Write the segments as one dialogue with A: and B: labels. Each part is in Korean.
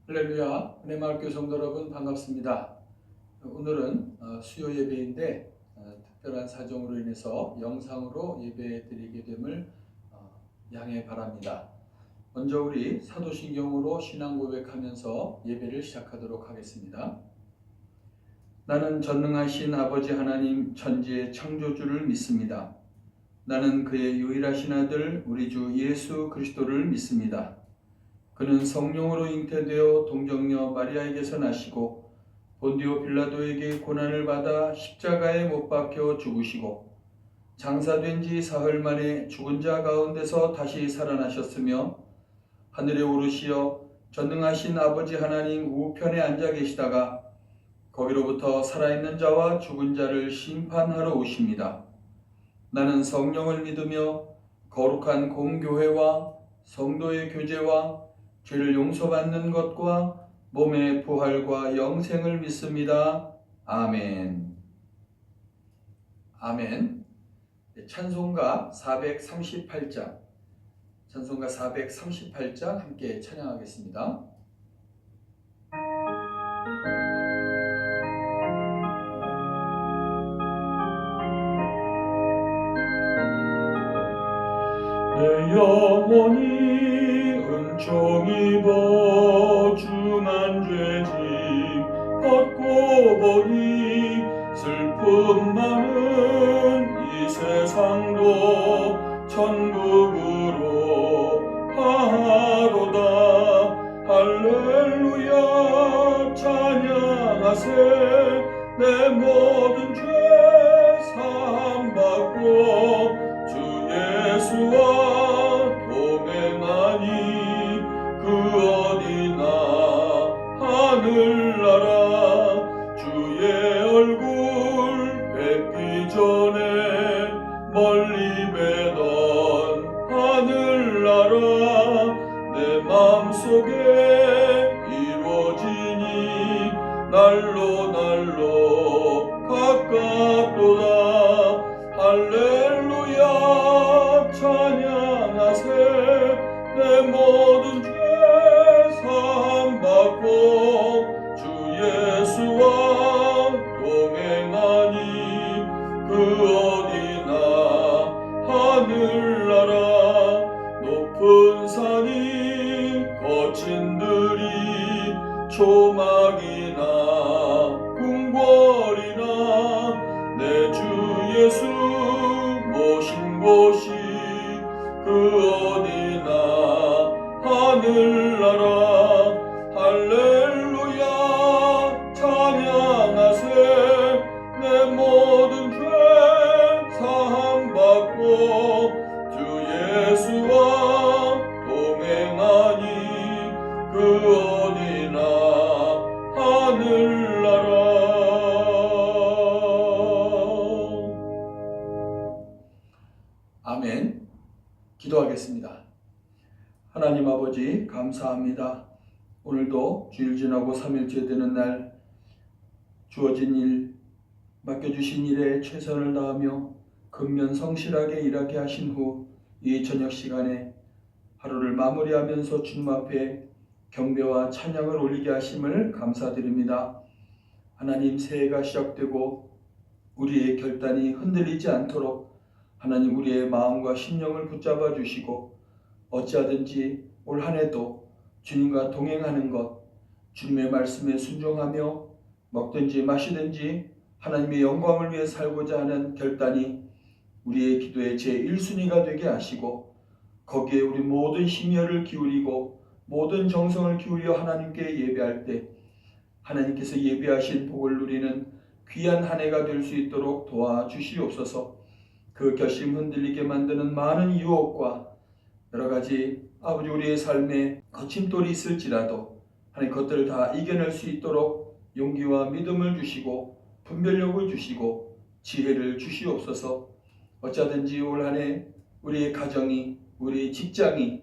A: 할렐루야, 은혜마을교회 성도 여러분 반갑습니다. 오늘은 수요 예배인데 특별한 사정으로 인해서 영상으로 예배 드리게 됨을 양해 바랍니다. 먼저 우리 사도신경으로 신앙 고백하면서 예배를 시작하도록 하겠습니다. 나는 전능하신 아버지 하나님 천지의 창조주를 믿습니다. 나는 그의 유일하신 아들 우리 주 예수 그리스도를 믿습니다. 그는 성령으로 잉태되어 동정녀 마리아에게서 나시고 본디오 빌라도에게 고난을 받아 십자가에 못 박혀 죽으시고 장사된 지 사흘 만에 죽은 자 가운데서 다시 살아나셨으며 하늘에 오르시어 전능하신 아버지 하나님 우편에 앉아 계시다가 거기로부터 살아있는 자와 죽은 자를 심판하러 오십니다. 나는 성령을 믿으며 거룩한 공교회와 성도의 교제와 죄를 용서받는 것과 몸의 부활과 영생을 믿습니다. 아멘. 아멘. 찬송가 438장 함께 찬양하겠습니다. 내 영혼이 은총 입어 중한 죄짐 벗고 보니 슬픔 많은 이 세상도 천국으로 가도다. 할렐루야 찬양하세. 내 모든 죄 사함받고 주 예수와 동행하니 그 어디나 하늘나라 주의 얼굴 뵙기 전에 멀리 뵈던 하늘나라 내 마음속에 이루어지니 날로 가깝도다. 할렐루야 찬양하세. 내 모든 죄 사함받고 주 예수와 동행하니 그 어디나 하늘나라 높은 산이 거친 들이 초막이나 궁궐이나 내 주 예수 모신 곳이 그 어디나 하늘나라. 할렐루야 찬양하세. 내 모든 죄 사함받고 주 예수와 동행하니 그 어디나 하늘나라. 아멘. 기도하겠습니다. 하나님 아버지 감사합니다. 오늘도 주일 지나고 3일째 되는 날 주어진 일, 맡겨주신 일에 최선을 다하며 근면 성실하게 일하게 하신 후 이 저녁 시간에 하루를 마무리하면서 주님 앞에 경배와 찬양을 올리게 하심을 감사드립니다. 하나님, 새해가 시작되고 우리의 결단이 흔들리지 않도록 하나님 우리의 마음과 심령을 붙잡아 주시고 어찌하든지 올 한 해도 주님과 동행하는 것, 주님의 말씀에 순종하며 먹든지 마시든지 하나님의 영광을 위해 살고자 하는 결단이 우리의 기도의 제1순위가 되게 하시고 거기에 우리 모든 심혈을 기울이고 모든 정성을 기울여 하나님께 예배할 때 하나님께서 예배하신 복을 누리는 귀한 한 해가 될 수 있도록 도와주시옵소서. 그 결심 흔들리게 만드는 많은 유혹과 여러 가지 아버지 우리의 삶에 거침돌이 있을지라도 하나님 그것들을 다 이겨낼 수 있도록 용기와 믿음을 주시고 분별력을 주시고 지혜를 주시옵소서. 어쩌든지 올 한 해 우리의 가정이 우리 직장이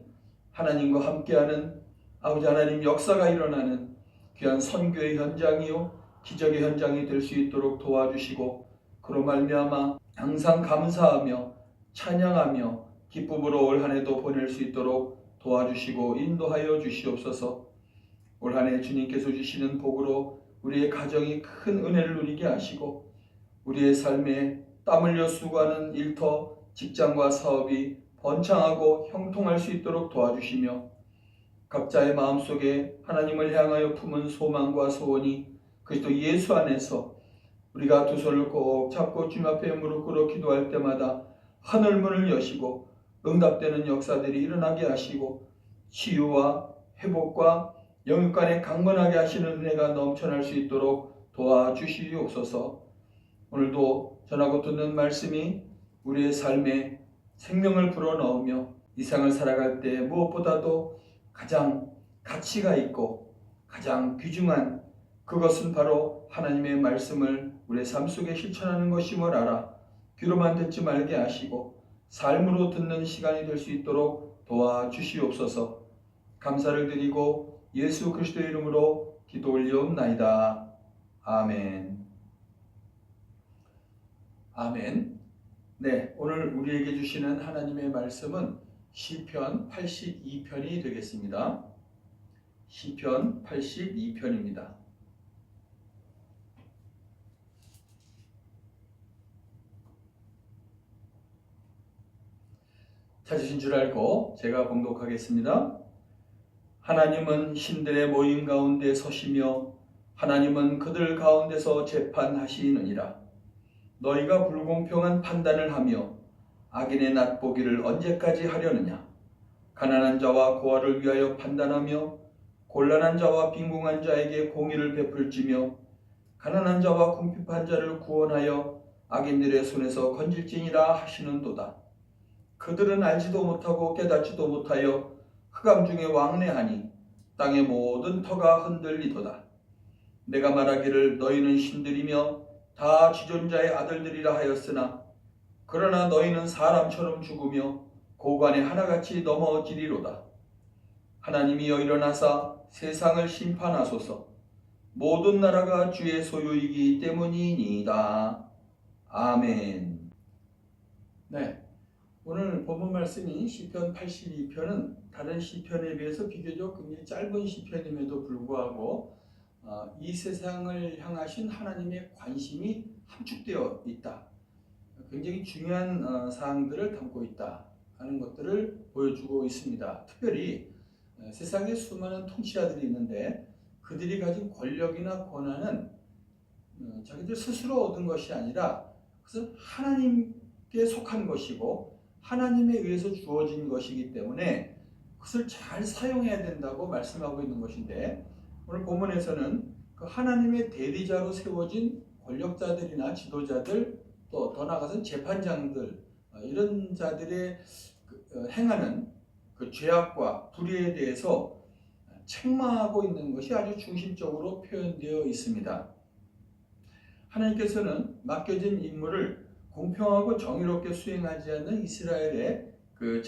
A: 하나님과 함께하는 아버지 하나님 역사가 일어나는 귀한 선교의 현장이요 기적의 현장이 될 수 있도록 도와주시고 그로 말미암아 항상 감사하며 찬양하며 기쁨으로 올 한 해도 보낼 수 있도록 도와주시고 인도하여 주시옵소서. 올 한 해 주님께서 주시는 복으로 우리의 가정이 큰 은혜를 누리게 하시고 우리의 삶에 땀 흘려 수고하는 일터, 직장과 사업이 번창하고 형통할 수 있도록 도와주시며 각자의 마음속에 하나님을 향하여 품은 소망과 소원이 그리스도 예수 안에서 우리가 두 손을 꼭 잡고 주님 앞에 무릎 꿇어 기도할 때마다 하늘문을 여시고 응답되는 역사들이 일어나게 하시고 치유와 회복과 영육간에 강건하게 하시는 은혜가 넘쳐날 수 있도록 도와주시옵소서. 오늘도 전하고 듣는 말씀이 우리의 삶에 생명을 불어넣으며 이 세상을 살아갈 때 무엇보다도 가장 가치가 있고 가장 귀중한 그것은 바로 하나님의 말씀을 우리의 삶 속에 실천하는 것임을 알아 귀로만 듣지 말게 하시고 삶으로 듣는 시간이 될 수 있도록 도와주시옵소서. 감사를 드리고 예수 그리스도의 이름으로 기도 올리옵나이다. 아멘. 아멘. 네, 오늘 우리에게 주시는 하나님의 말씀은 시편 82편이 되겠습니다. 시편 82편입니다. 찾으신 줄 알고 제가 봉독하겠습니다. 하나님은 신들의 모임 가운데 서시며 하나님은 그들 가운데서 재판하시느니라. 너희가 불공평한 판단을 하며 악인의 낫보기를 언제까지 하려느냐. 가난한 자와 고아를 위하여 판단하며 곤란한 자와 빈궁한 자에게 공의를 베풀지며 가난한 자와 궁핍한 자를 구원하여 악인들의 손에서 건질지니라 하시는도다. 그들은 알지도 못하고 깨닫지도 못하여 흑암 중에 왕래하니 땅의 모든 터가 흔들리도다. 내가 말하기를 너희는 신들이며 다 지존자의 아들들이라 하였으나 그러나 너희는 사람처럼 죽으며 고관에 하나같이 넘어지리로다. 하나님이여 일어나사 세상을 심판하소서. 모든 나라가 주의 소유이기 때문이니이다. 아멘. 네, 오늘 본문 말씀인 시편 82편은 다른 시편에 비해서 비교적 굉장히 짧은 시편임에도 불구하고 이 세상을 향하신 하나님의 관심이 함축되어 있다. 굉장히 중요한 사항들을 담고 있다 하는 것들을 보여주고 있습니다. 특별히 세상에 수많은 통치자들이 있는데 그들이 가진 권력이나 권한은 자기들 스스로 얻은 것이 아니라 그것은 하나님께 속한 것이고 하나님에 의해서 주어진 것이기 때문에 그것을 잘 사용해야 된다고 말씀하고 있는 것인데 오늘 본문에서는 그 하나님의 대리자로 세워진 권력자들이나 지도자들 또 더 나아가서는 재판장들 이런 자들의 행하는 그 죄악과 불의에 대해서 책망하고 있는 것이 아주 중심적으로 표현되어 있습니다. 하나님께서는 맡겨진 임무를 공평하고 정의롭게 수행하지 않는 이스라엘의 그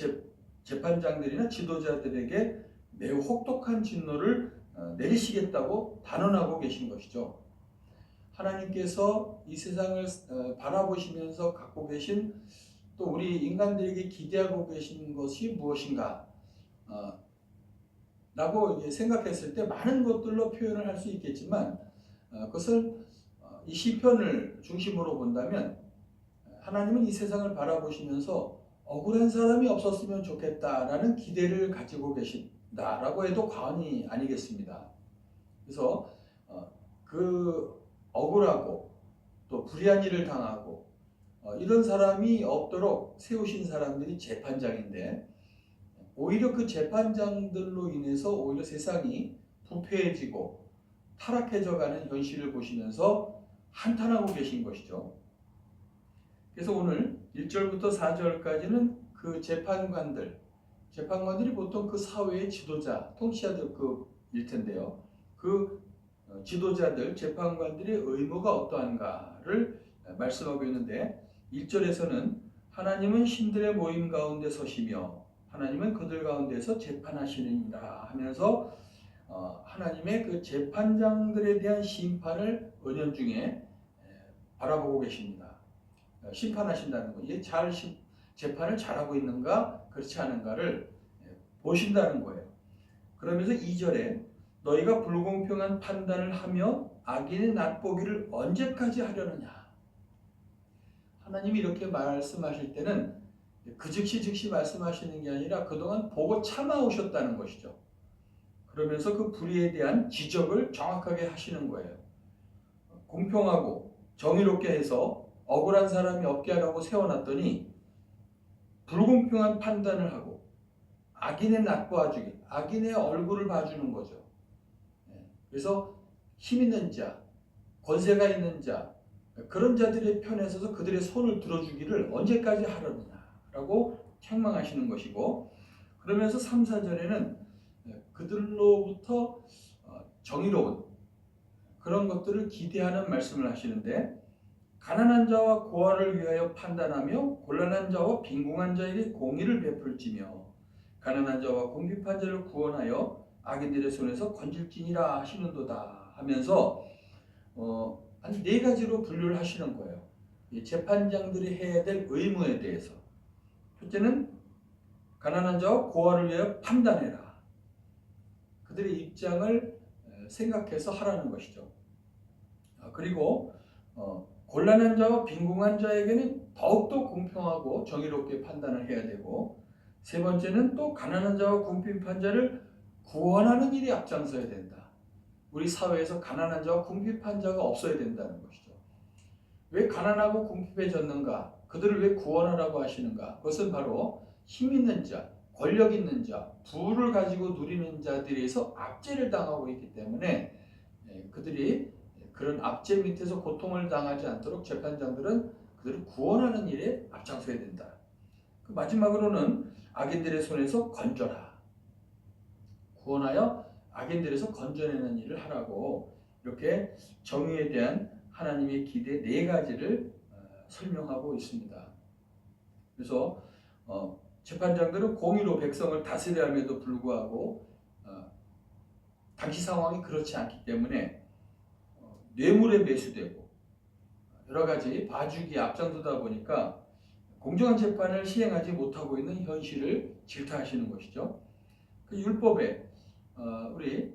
A: 재판장들이나 지도자들에게 매우 혹독한 진노를 내리시겠다고 단언하고 계신 것이죠. 하나님께서 이 세상을 바라보시면서 갖고 계신 또 우리 인간들에게 기대하고 계신 것이 무엇인가 라고 생각했을 때 많은 것들로 표현을 할 수 있겠지만 그것을 이 시편을 중심으로 본다면 하나님은 이 세상을 바라보시면서 억울한 사람이 없었으면 좋겠다라는 기대를 가지고 계신다라고 해도 과언이 아니겠습니다. 그래서 그 억울하고 또 불의한 일을 당하고 이런 사람이 없도록 세우신 사람들이 재판장인데 오히려 그 재판장들로 인해서 오히려 세상이 부패해지고 타락해져가는 현실을 보시면서 한탄하고 계신 것이죠. 그래서 오늘 1절부터 4절까지는 그 재판관들이 보통 그 사회의 지도자, 통치자들급일 텐데요. 그 지도자들, 재판관들의 의무가 어떠한가를 말씀하고 있는데 1절에서는 하나님은 신들의 모임 가운데 서시며 하나님은 그들 가운데서 재판하시느니라 하면서 하나님의 그 재판장들에 대한 심판을 은연중에 바라보고 계십니다. 심판하신다는 거, 이게 재판을 잘하고 있는가 그렇지 않은가를 보신다는 거예요. 그러면서 2절에 너희가 불공평한 판단을 하며 악인의 낫보기를 언제까지 하려느냐. 하나님이 이렇게 말씀하실 때는 그 즉시 말씀하시는 게 아니라 그동안 보고 참아오셨다는 것이죠. 그러면서 그 불의에 대한 지적을 정확하게 하시는 거예요. 공평하고 정의롭게 해서 억울한 사람이 없게 하라고 세워놨더니 불공평한 판단을 하고 악인의 낫보아주기, 악인의 얼굴을 봐주는 거죠. 그래서 힘 있는 자, 권세가 있는 자, 그런 자들의 편에 서서 그들의 손을 들어주기를 언제까지 하려느냐라고 책망하시는 것이고, 그러면서 3, 4절에는 그들로부터 정의로운 그런 것들을 기대하는 말씀을 하시는데, 가난한 자와 고아를 위하여 판단하며 곤란한 자와 빈궁한 자에게 공의를 베풀지며 가난한 자와 궁핍한 자를 구원하여 악인들의 손에서 건질지니라 하시는도다 하면서 한 4가지로 분류를 하시는 거예요. 이 재판장들이 해야 될 의무에 대해서. 첫째는 가난한 자와 고아를 위하여 판단해라. 그들의 입장을 생각해서 하라는 것이죠. 그리고 곤란한 자와 빈궁한 자에게는 더욱더 공평하고 정의롭게 판단을 해야 되고, 세 번째는 또 가난한 자와 궁핍한 자를 구원하는 일이 앞장서야 된다. 우리 사회에서 가난한 자와 궁핍한 자가 없어야 된다는 것이죠. 왜 가난하고 궁핍해졌는가? 그들을 왜 구원하라고 하시는가? 그것은 바로 힘 있는 자, 권력 있는 자, 부를 가지고 누리는 자들에서 압제를 당하고 있기 때문에 그들이 그런 압제 밑에서 고통을 당하지 않도록 재판장들은 그들을 구원하는 일에 앞장서야 된다. 그 마지막으로는 악인들의 손에서 건져라. 구원하여 악인들에서 건져내는 일을 하라고 이렇게 정의에 대한 하나님의 기대 4가지를 설명하고 있습니다. 그래서 재판장들은 공의로 백성을 다스려야 함에도 불구하고 당시 상황이 그렇지 않기 때문에 뇌물에 매수되고 여러 가지 봐주기에 앞장서다 보니까 공정한 재판을 시행하지 못하고 있는 현실을 질타하시는 것이죠. 그 율법에 우리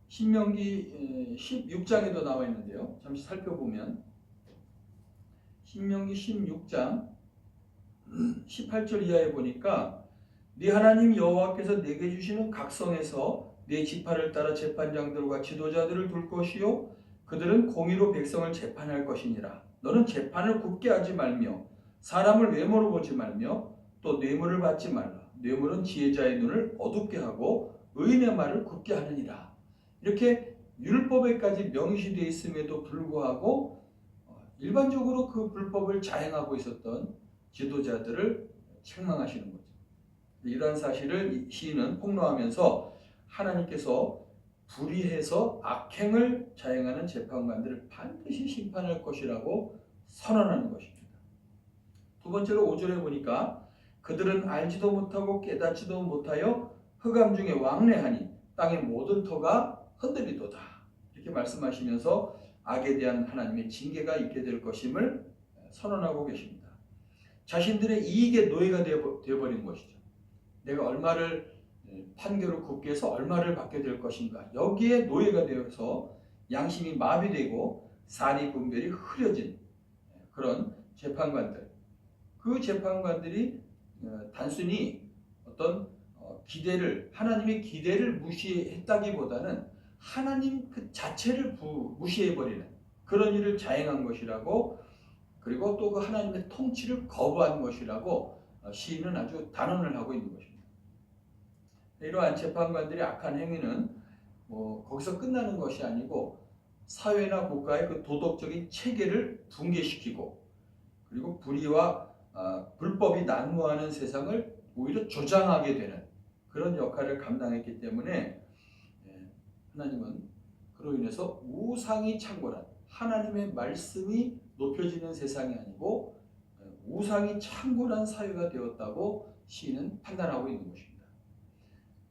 A: 신명기 16장에도 나와 있는데요. 잠시 살펴보면 신명기 16장 18절 이하에 보니까 네 하나님 여호와께서 내게 주시는 각성에서 네 지파를 따라 재판장들과 지도자들을 둘 것이요 그들은 공의로 백성을 재판할 것이니라. 너는 재판을 굽게 하지 말며 사람을 외모로 보지 말며 또 뇌물을 받지 말라. 뇌물은 지혜자의 눈을 어둡게 하고 의인의 말을 굽게 하느니라. 이렇게 율법에까지 명시되어 있음에도 불구하고 일반적으로 그 불법을 자행하고 있었던 지도자들을 책망하시는 거죠. 이러한 사실을 시인은 폭로하면서 하나님께서 불의해서 악행을 자행하는 재판관들을 반드시 심판할 것이라고 선언하는 것입니다. 두 번째로 5절에 보니까 그들은 알지도 못하고 깨닫지도 못하여 흑암 중에 왕래하니 땅의 모든 터가 흔들리도다. 이렇게 말씀하시면서 악에 대한 하나님의 징계가 있게 될 것임을 선언하고 계십니다. 자신들의 이익의 노예가 되어버린 것이죠. 내가 얼마를 판결을 굽게 해서 얼마를 받게 될 것인가. 여기에 노예가 되어서 양심이 마비되고 사리분별이 흐려진 그런 재판관들. 그 재판관들이 단순히 어떤 기대를, 하나님의 기대를 무시했다기보다는 하나님 그 자체를 무시해버리는 그런 일을 자행한 것이라고, 그리고 또 그 하나님의 통치를 거부한 것이라고 시인은 아주 단언을 하고 있는 것입니다. 이러한 재판관들의 악한 행위는 거기서 끝나는 것이 아니고 사회나 국가의 그 도덕적인 체계를 붕괴시키고, 그리고 불의와 불법이 난무하는 세상을 오히려 조장하게 되는 그런 역할을 감당했기 때문에 하나님은 그로 인해서 우상이 창궐한, 하나님의 말씀이 높여지는 세상이 아니고 우상이 창궐한 사회가 되었다고 시인은 판단하고 있는 것입니다.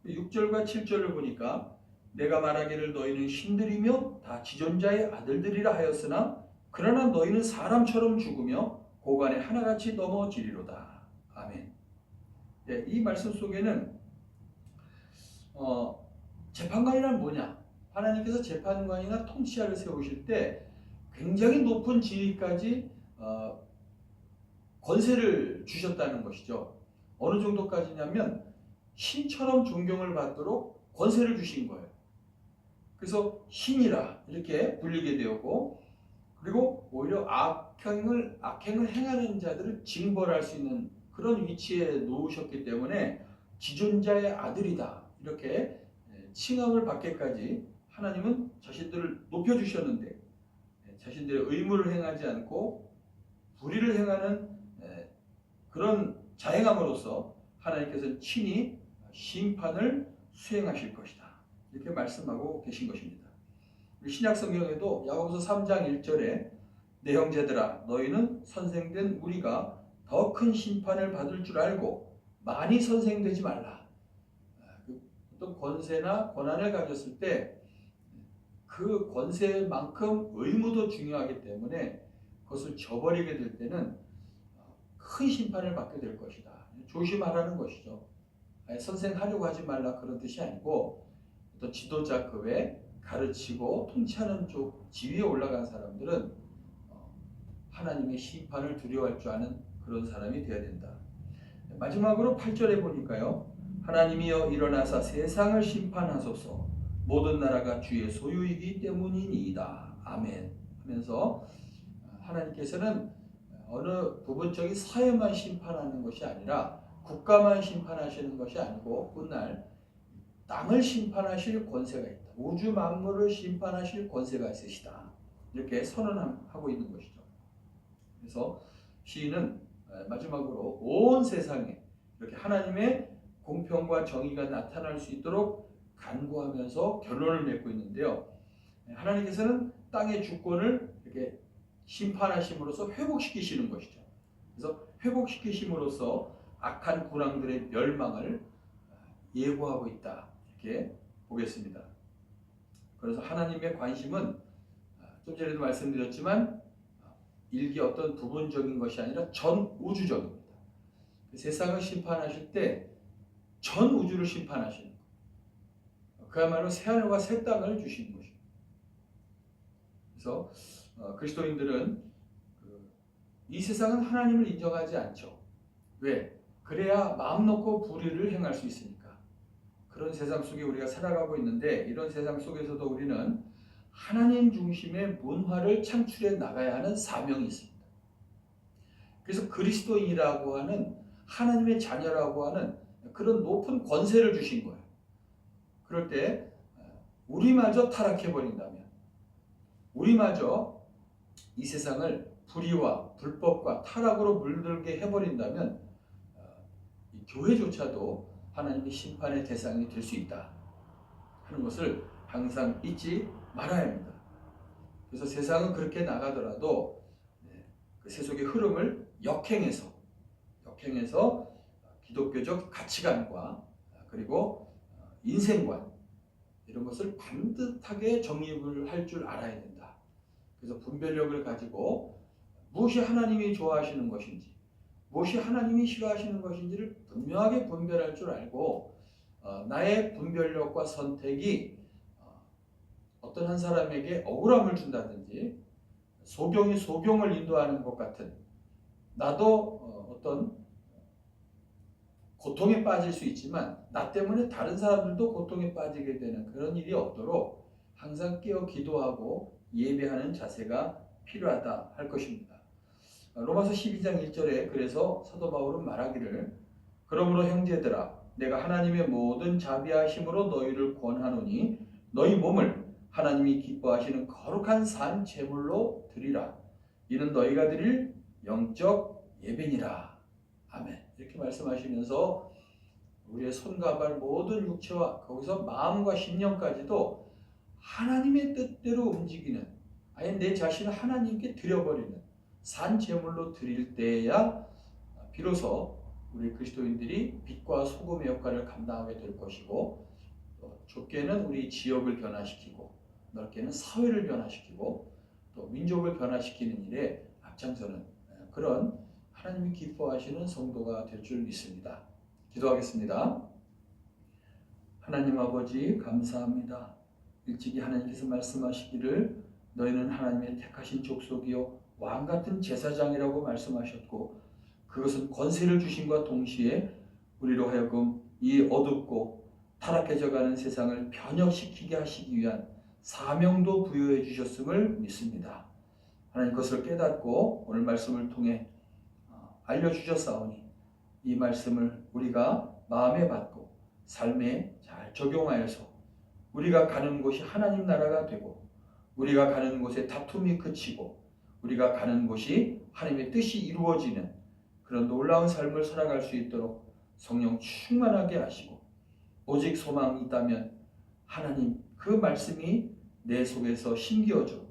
A: 6절과 7절을 보니까 내가 말하기를 너희는 신들이며 다 지존자의 아들들이라 하였으나 그러나 너희는 사람처럼 죽으며 고관에 하나같이 넘어지리로다. 아멘. 이 말씀 속에는 재판관이란 뭐냐? 하나님께서 재판관이나 통치자를 세우실 때 굉장히 높은 지위까지 권세를 주셨다는 것이죠. 어느 정도까지냐면 신처럼 존경을 받도록 권세를 주신 거예요. 그래서 신이라 이렇게 불리게 되었고, 그리고 오히려 악행을 행하는 자들을 징벌할 수 있는 그런 위치에 놓으셨기 때문에 지존자의 아들이다 이렇게 칭함을 받게까지 하나님은 자신들을 높여주셨는데, 자신들의 의무를 행하지 않고 불의를 행하는 그런 자행함으로써 하나님께서는 친히 심판을 수행하실 것이다 이렇게 말씀하고 계신 것입니다. 신약 성경에도 야고보서 3장 1절에 내 형제들아 너희는 선생된 우리가 더 큰 심판을 받을 줄 알고 많이 선생되지 말라. 어떤 권세나 권한을 가졌을 때 그 권세만큼 의무도 중요하기 때문에 그것을 저버리게 될 때는 큰 심판을 받게 될 것이다. 조심하라는 것이죠. 선생하려고 하지 말라 그런 뜻이 아니고, 또 지도자급에 가르치고 통치하는 쪽 지위에 올라간 사람들은 하나님의 심판을 두려워할 줄 아는 그런 사람이 되어야 된다. 마지막으로 8절에 보니까요. 하나님이여 일어나사 세상을 심판하소서 모든 나라가 주의 소유이기 때문이니이다. 아멘 하면서 하나님께서는 어느 부분적인 사회만 심판하는 것이 아니라 국가만 심판하시는 것이 아니고 훗날 땅을 심판하실 권세가 있다. 우주 만물을 심판하실 권세가 있으시다. 이렇게 선언하고 있는 것이죠. 그래서 시인은 마지막으로 온 세상에 이렇게 하나님의 공평과 정의가 나타날 수 있도록 간구하면서 결론을 맺고 있는데요. 하나님께서는 땅의 주권을 이렇게 심판하심으로써 회복시키시는 것이죠. 그래서 회복시키심으로써 악한 군왕들의 멸망을 예고하고 있다 이렇게 보겠습니다. 그래서 하나님의 관심은 좀 전에도 말씀드렸지만 일기 어떤 부분적인 것이 아니라 전 우주적입니다. 세상을 심판하실 때 전 우주를 심판하시는 것, 그야말로 새하늘과 새 땅을 주신 것입니다. 그래서 그리스도인들은 이 세상은 하나님을 인정하지 않죠. 왜? 그래야 마음 놓고 불의를 행할 수 있으니까. 그런 세상 속에 우리가 살아가고 있는데, 이런 세상 속에서도 우리는 하나님 중심의 문화를 창출해 나가야 하는 사명이 있습니다. 그래서 그리스도인이라고 하는, 하나님의 자녀라고 하는 그런 높은 권세를 주신 거예요. 그럴 때 우리마저 타락해버린다면, 우리마저 이 세상을 불의와 불법과 타락으로 물들게 해버린다면 이 교회조차도 하나님의 심판의 대상이 될 수 있다 하는 것을 항상 잊지 말아야 합니다. 그래서 세상은 그렇게 나가더라도 그 세속의 흐름을 역행해서 기독교적 가치관과 그리고 인생관 이런 것을 반듯하게 정립을 할 줄 알아야 된다. 그래서 분별력을 가지고 무엇이 하나님이 좋아하시는 것인지, 무엇이 하나님이 싫어하시는 것인지를 분명하게 분별할 줄 알고 나의 분별력과 선택이 어떤 한 사람에게 억울함을 준다든지 소경이 소경을 인도하는 것 같은, 나도 어떤 고통에 빠질 수 있지만 나 때문에 다른 사람들도 고통에 빠지게 되는 그런 일이 없도록 항상 깨어 기도하고 예배하는 자세가 필요하다 할 것입니다. 로마서 12장 1절에 그래서 사도 바울은 말하기를 그러므로 형제들아 내가 하나님의 모든 자비하심으로 너희를 권하노니 너희 몸을 하나님이 기뻐하시는 거룩한 산 제물로 드리라. 이는 너희가 드릴 영적 예배니라. 아멘. 이렇게 말씀하시면서 우리의 손과 발 모든 육체와 거기서 마음과 심령까지도 하나님의 뜻대로 움직이는, 아예 내 자신을 하나님께 드려버리는 산 제물로 드릴 때야 비로소 우리 그리스도인들이 빛과 소금의 역할을 감당하게 될 것이고, 좁게는 우리 지역을 변화시키고 넓게는 사회를 변화시키고 또 민족을 변화시키는 일에 앞장서는 그런 하나님이 기뻐하시는 성도가 될 줄 믿습니다. 기도하겠습니다. 하나님 아버지 감사합니다. 일찍이 하나님께서 말씀하시기를 너희는 하나님의 택하신 족속이요 왕같은 제사장이라고 말씀하셨고, 그것은 권세를 주심과 동시에 우리로 하여금 이 어둡고 타락해져가는 세상을 변혁시키게 하시기 위한 사명도 부여해 주셨음을 믿습니다. 하나님 그것을 깨닫고 오늘 말씀을 통해 알려주셨사오니 이 말씀을 우리가 마음에 받고 삶에 잘 적용하여서 우리가 가는 곳이 하나님 나라가 되고, 우리가 가는 곳에 다툼이 그치고, 우리가 가는 곳이 하나님의 뜻이 이루어지는 그런 놀라운 삶을 살아갈 수 있도록 성령 충만하게 하시고, 오직 소망이 있다면 하나님 그 말씀이 내 속에서 심겨져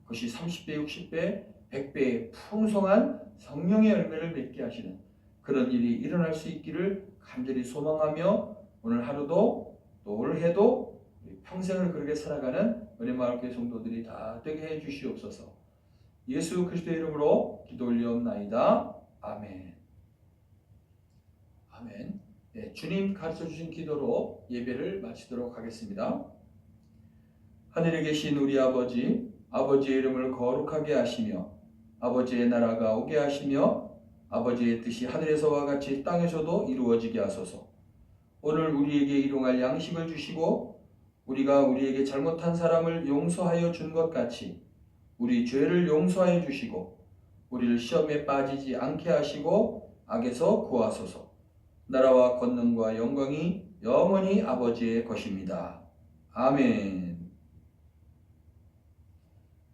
A: 그것이 30배, 60배, 100배의 풍성한 성령의 열매를 맺게 하시는 그런 일이 일어날 수 있기를 간절히 소망하며, 오늘 하루도 또 올해도 평생을 그렇게 살아가는 우리 마을교회 성도들이 다 되게 해 주시옵소서. 예수 그리스도의 이름으로 기도 올리옵나이다. 아멘. 아멘. 네, 주님 가르쳐 주신 기도로 예배를 마치도록 하겠습니다. 하늘에 계신 우리 아버지, 아버지의 이름을 거룩하게 하시며 아버지의 나라가 오게 하시며 아버지의 뜻이 하늘에서와 같이 땅에서도 이루어지게 하소서. 오늘 우리에게 일용할 양식을 주시고 우리가 우리에게 잘못한 사람을 용서하여 준 것 같이 우리 죄를 용서하여 주시고 우리를 시험에 빠지지 않게 하시고 악에서 구하소서. 나라와 권능과 영광이 영원히 아버지의 것입니다. 아멘.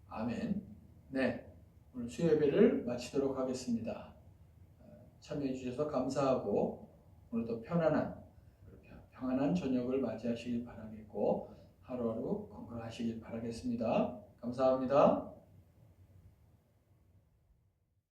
A: 아멘. 네, 오늘 수요예배를 마치도록 하겠습니다. 참여해 주셔서 감사하고 오늘도 평안한 저녁을 맞이하시길 바라겠고 하루하루 건강하시길 바라겠습니다. 감사합니다.